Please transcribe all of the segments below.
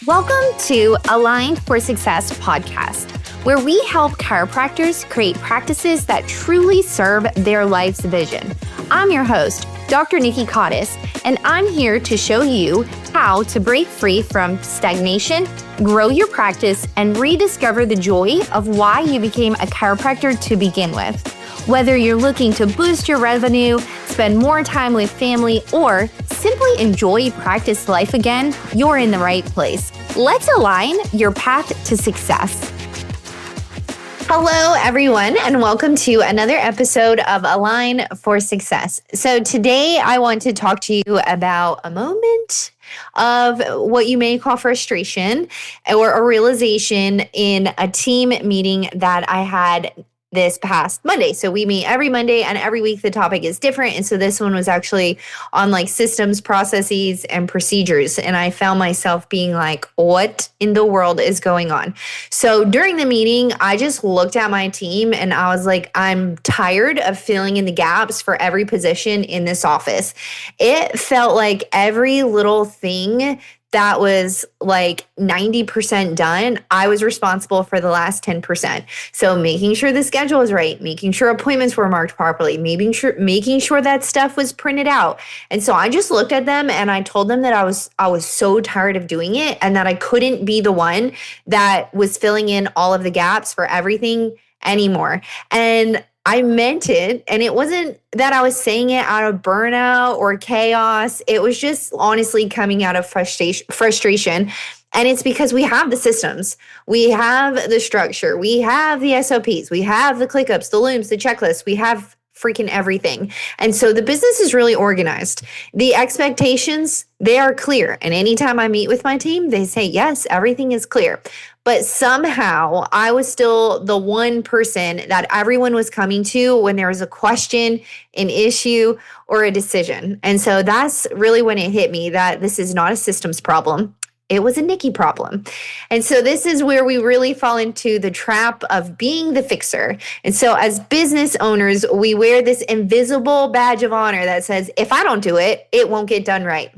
Welcome to Aligned for Success podcast, where we help chiropractors create practices that truly serve their life's vision. I'm your host, Dr. Nikki, and I'm here to show you how to break free from stagnation, grow your practice, and rediscover the joy of why you became a chiropractor to begin with. Whether you're looking to boost your revenue, spend more time with family, or simply enjoy practice life again, you're in the right place. Let's align your path to success. Hello, everyone, and welcome to another episode of Align for Success. So today I want to talk to you about a moment of what you may call frustration or a realization in a team meeting that I had this past Monday. So we meet every Monday, and every week the topic is different. And so this one was actually on like systems, processes, and procedures. And I found myself being like, what in the world is going on? So during the meeting, I just looked at my team and I was like, I'm tired of filling in the gaps for every position in this office. It felt like every little thing that was like 90% done, I was responsible for the last 10%. So making sure the schedule was right, making sure appointments were marked properly, making sure that stuff was printed out. And so I just looked at them and I told them that I was so tired of doing it and that I couldn't be the one that was filling in all of the gaps for everything anymore. And I meant it, and it wasn't that I was saying it out of burnout or chaos. It was just honestly coming out of frustration. And it's because we have the systems, we have the structure, we have the SOPs, we have the ClickUps, the Looms, the checklists, we have freaking everything. And so the business is really organized. The expectations, they are clear. And anytime I meet with my team, they say, yes, everything is clear. But somehow I was still the one person that everyone was coming to when there was a question, an issue, or a decision. And so that's really when it hit me that this is not a systems problem. It was a Nikki problem. And so this is where we really fall into the trap of being the fixer. And so as business owners, we wear this invisible badge of honor that says, if I don't do it, it won't get done right.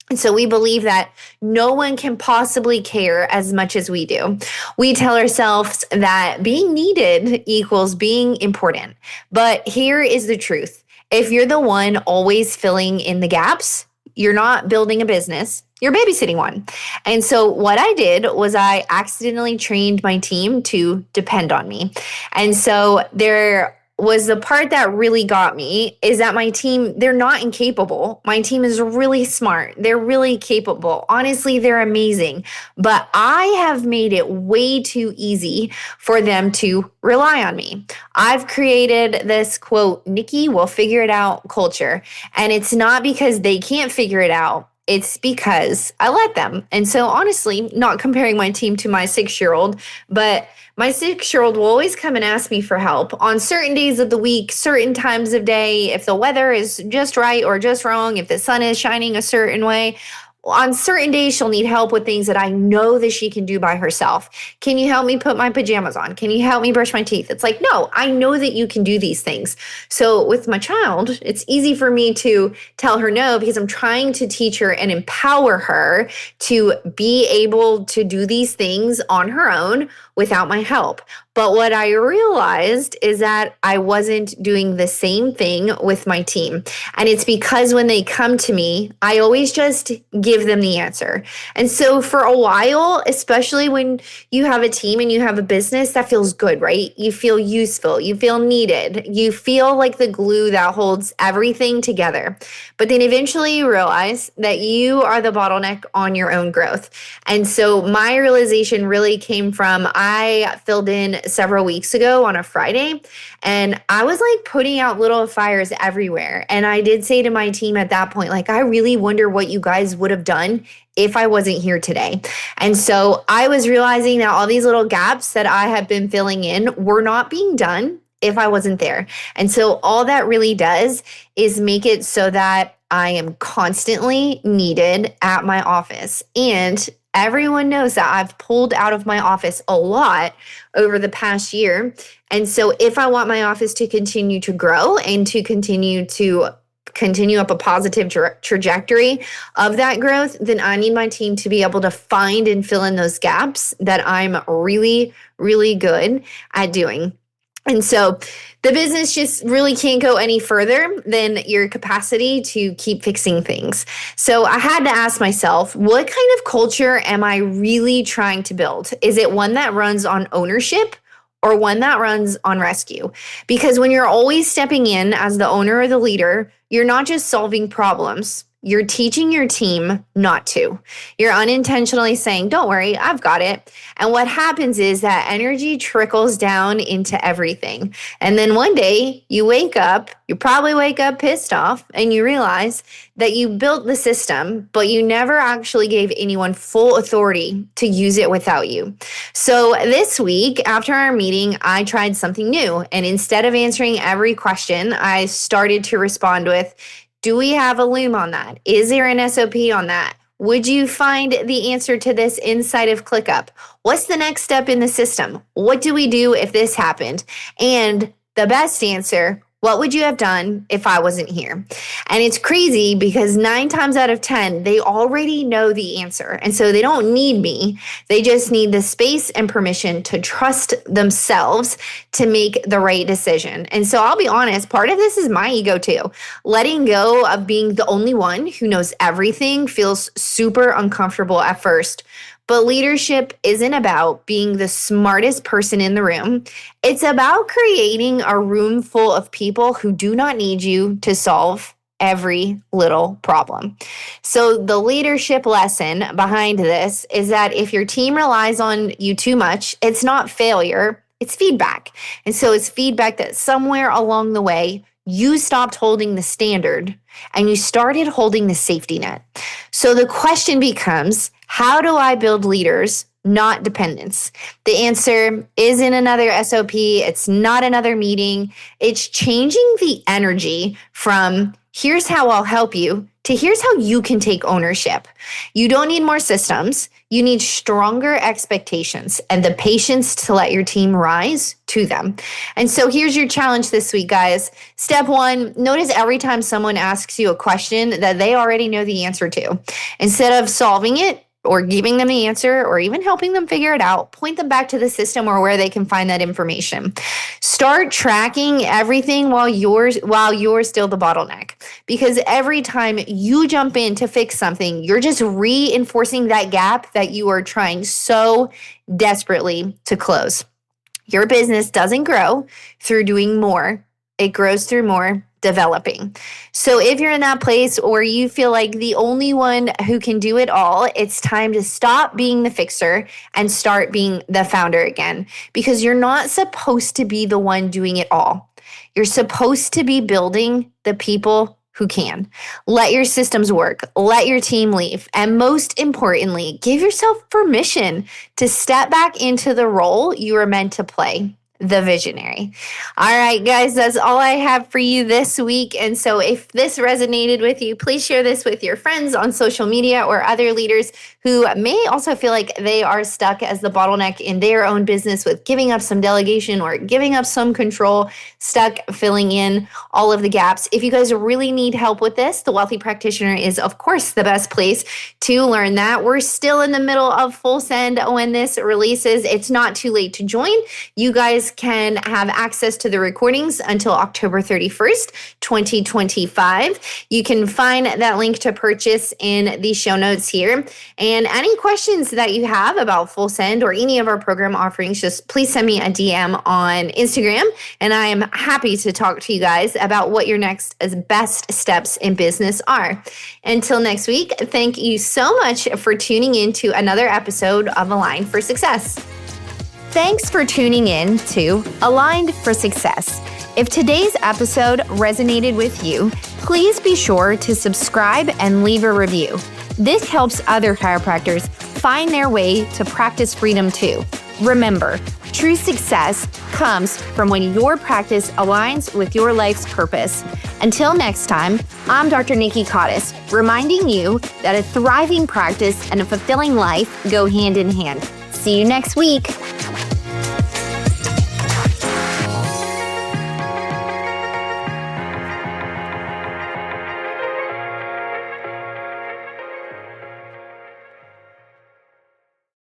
And so we believe that no one can possibly care as much as we do. We tell ourselves that being needed equals being important. But here is the truth. If you're the one always filling in the gaps, you're not building a business, you're babysitting one. And so what I did was I accidentally trained my team to depend on me. And so there was the part that really got me is that my team, they're not incapable. My team is really smart. They're really capable. Honestly, they're amazing. But I have made it way too easy for them to rely on me. I've created this quote, Nikki will figure it out culture. And it's not because they can't figure it out. It's because I let them. And so honestly, not comparing my team to my 6-year-old, but my 6-year-old will always come and ask me for help on certain days of the week, certain times of day, if the weather is just right or just wrong, if the sun is shining a certain way. On certain days, she'll need help with things that I know that she can do by herself. Can you help me put my pajamas on? Can you help me brush my teeth? It's like, no, I know that you can do these things. So with my child, it's easy for me to tell her no because I'm trying to teach her and empower her to be able to do these things on her own without my help. But what I realized is that I wasn't doing the same thing with my team. And it's because when they come to me, I always just give them the answer. And so for a while, especially when you have a team and you have a business, that feels good, right? You feel useful, you feel needed, you feel like the glue that holds everything together. But then eventually you realize that you are the bottleneck on your own growth. And so my realization really came from I filled in several weeks ago on a Friday, and I was like putting out little fires everywhere. And I did say to my team at that point, like, I really wonder what you guys would have done if I wasn't here today. And so I was realizing that all these little gaps that I had been filling in were not being done if I wasn't there. And so all that really does is make it so that I am constantly needed at my office. And everyone knows that I've pulled out of my office a lot over the past year. And so if I want my office to continue to grow and to continue to continue up a positive trajectory of that growth, then I need my team to be able to find and fill in those gaps that I'm really, really good at doing. And so the business just really can't go any further than your capacity to keep fixing things. So I had to ask myself, what kind of culture am I really trying to build? Is it one that runs on ownership or one that runs on rescue? Because when you're always stepping in as the owner or the leader, you're not just solving problems. You're teaching your team not to. You're unintentionally saying, don't worry, I've got it. And what happens is that energy trickles down into everything. And then one day you probably wake up pissed off, and you realize that you built the system, but you never actually gave anyone full authority to use it without you. So this week, after our meeting, I tried something new. And instead of answering every question, I started to respond with, do we have a loom on that? Is there an SOP on that? Would you find the answer to this inside of ClickUp? What's the next step in the system? What do we do if this happened? And the best answer, what would you have done if I wasn't here? And it's crazy because 9 times out of 10, they already know the answer. And so they don't need me. They just need the space and permission to trust themselves to make the right decision. And so I'll be honest, part of this is my ego too. Letting go of being the only one who knows everything feels super uncomfortable at first. But leadership isn't about being the smartest person in the room. It's about creating a room full of people who do not need you to solve every little problem. So the leadership lesson behind this is that if your team relies on you too much, it's not failure, it's feedback. And so it's feedback that somewhere along the way, you stopped holding the standard and you started holding the safety net. So the question becomes, how do I build leaders, not dependents? The answer isn't another SOP. It's not another meeting. It's changing the energy from here's how I'll help you to here's how you can take ownership. You don't need more systems. You need stronger expectations and the patience to let your team rise to them. And so here's your challenge this week, guys. Step 1, notice every time someone asks you a question that they already know the answer to. Instead of solving it, or giving them the answer, or even helping them figure it out, point them back to the system or where they can find that information. Start tracking everything while you're still the bottleneck. Because every time you jump in to fix something, you're just reinforcing that gap that you are trying so desperately to close. Your business doesn't grow through doing more. It grows through more developing. So if you're in that place where you feel like the only one who can do it all, it's time to stop being the fixer and start being the founder again, because you're not supposed to be the one doing it all. You're supposed to be building the people who can. Let your systems work, let your team leave, and most importantly, give yourself permission to step back into the role you were meant to play. The visionary. All right, guys, that's all I have for you this week. And so if this resonated with you, please share this with your friends on social media or other leaders who may also feel like they are stuck as the bottleneck in their own business with giving up some delegation or giving up some control, stuck filling in all of the gaps. If you guys really need help with this, The Wealthy Practitioner is, of course, the best place to learn that. We're still in the middle of full send when this releases. It's not too late to join. You guys can have access to the recordings until October 31st, 2025. You can find that link to purchase in the show notes here. And any questions that you have about Full Send or any of our program offerings, just please send me a DM on Instagram. And I am happy to talk to you guys about what your next best steps in business are. Until next week, thank you so much for tuning in to another episode of Aligned for Success. Thanks for tuning in to Aligned for Success. If today's episode resonated with you, please be sure to subscribe and leave a review. This helps other chiropractors find their way to practice freedom too. Remember, true success comes from when your practice aligns with your life's purpose. Until next time, I'm Dr. Nikki Cottis, reminding you that a thriving practice and a fulfilling life go hand in hand. See you next week.